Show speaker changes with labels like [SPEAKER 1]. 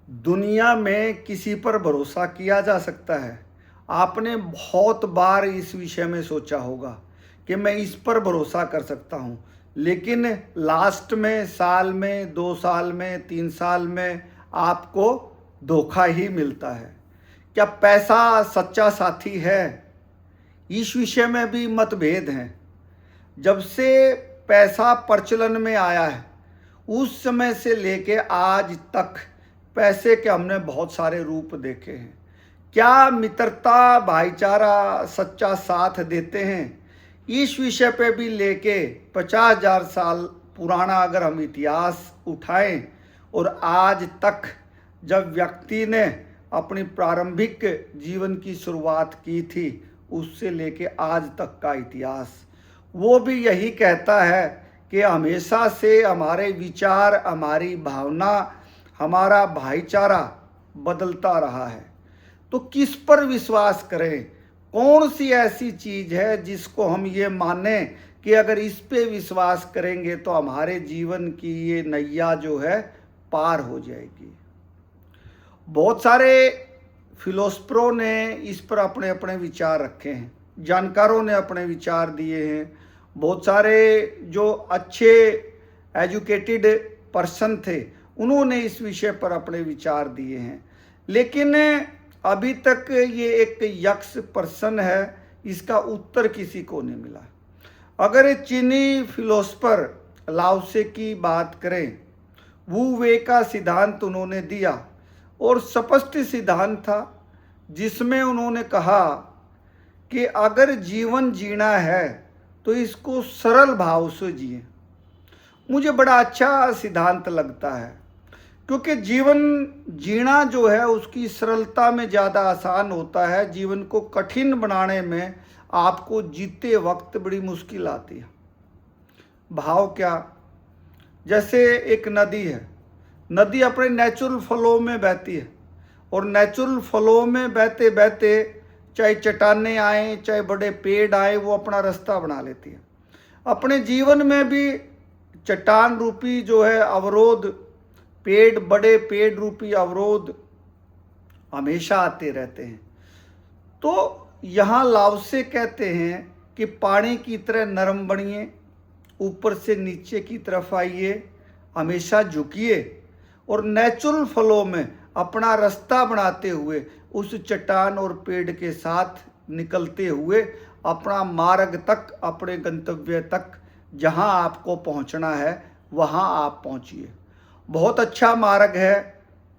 [SPEAKER 1] दुनिया में किसी पर भरोसा किया जा सकता है? आपने बहुत बार इस विषय में सोचा होगा कि मैं इस पर भरोसा कर सकता हूँ, लेकिन लास्ट में साल में, 2 साल में, 3 साल में आपको धोखा ही मिलता है। क्या पैसा सच्चा साथी है? इस विषय में भी मतभेद हैं। जब से पैसा प्रचलन में आया है, उस समय से लेके आज तक पैसे के हमने बहुत सारे रूप देखे हैं। क्या मित्रता, भाईचारा, सच्चा साथ देते हैं? इस विषय पे भी लेके 50,000 साल पुराना अगर हम इतिहास उठाएं और आज तक जब व्यक्ति ने अपनी प्रारंभिक जीवन की शुरुआत की थी, उससे लेके आज तक का इतिहास, वो भी यही कहता है कि हमेशा से हमारे विचार, हमारी भावना, हमारा भाईचारा बदलता रहा है। तो किस पर विश्वास करें? कौन सी ऐसी चीज़ है जिसको हम ये माने कि अगर इस पे विश्वास करेंगे तो हमारे जीवन की ये नैया जो है पार हो जाएगी? बहुत सारे फिलोसफरों ने इस पर अपने अपने विचार रखे हैं, जानकारों ने अपने विचार दिए हैं। बहुत सारे जो अच्छे एजुकेटेड पर्सन थे, उन्होंने इस विषय पर अपने विचार दिए हैं, लेकिन अभी तक ये एक यक्ष पर्सन है, इसका उत्तर किसी को नहीं मिला। अगर चीनी फिलोसफर लाओसे की बात करें, वू वे का सिद्धांत उन्होंने दिया और स्पष्ट सिद्धांत था, जिसमें उन्होंने कहा कि अगर जीवन जीना है तो इसको सरल भाव से जिए। मुझे बड़ा अच्छा सिद्धांत लगता है, क्योंकि जीवन जीना जो है उसकी सरलता में ज़्यादा आसान होता है। जीवन को कठिन बनाने में आपको जीते वक्त बड़ी मुश्किल आती है। भाव क्या? जैसे एक नदी है, नदी अपने नेचुरल फ्लो में बहती है और नेचुरल फ्लो में बहते बहते चाहे चट्टानें आए, चाहे बड़े पेड़ आए, वो अपना रास्ता बना लेती है। अपने जीवन में भी चट्टान रूपी जो है अवरोध, पेड़, बड़े पेड़ रूपी अवरोध हमेशा आते रहते हैं। तो यहाँ लाओसे कहते हैं कि पानी की तरह नरम बनिए, ऊपर से नीचे की तरफ आइए, हमेशा झुकिए और नेचुरल फ्लो में अपना रास्ता बनाते हुए उस चट्टान और पेड़ के साथ निकलते हुए अपना मार्ग तक, अपने गंतव्य तक, जहाँ आपको पहुँचना है वहाँ आप पहुँचिए। बहुत अच्छा मार्ग है।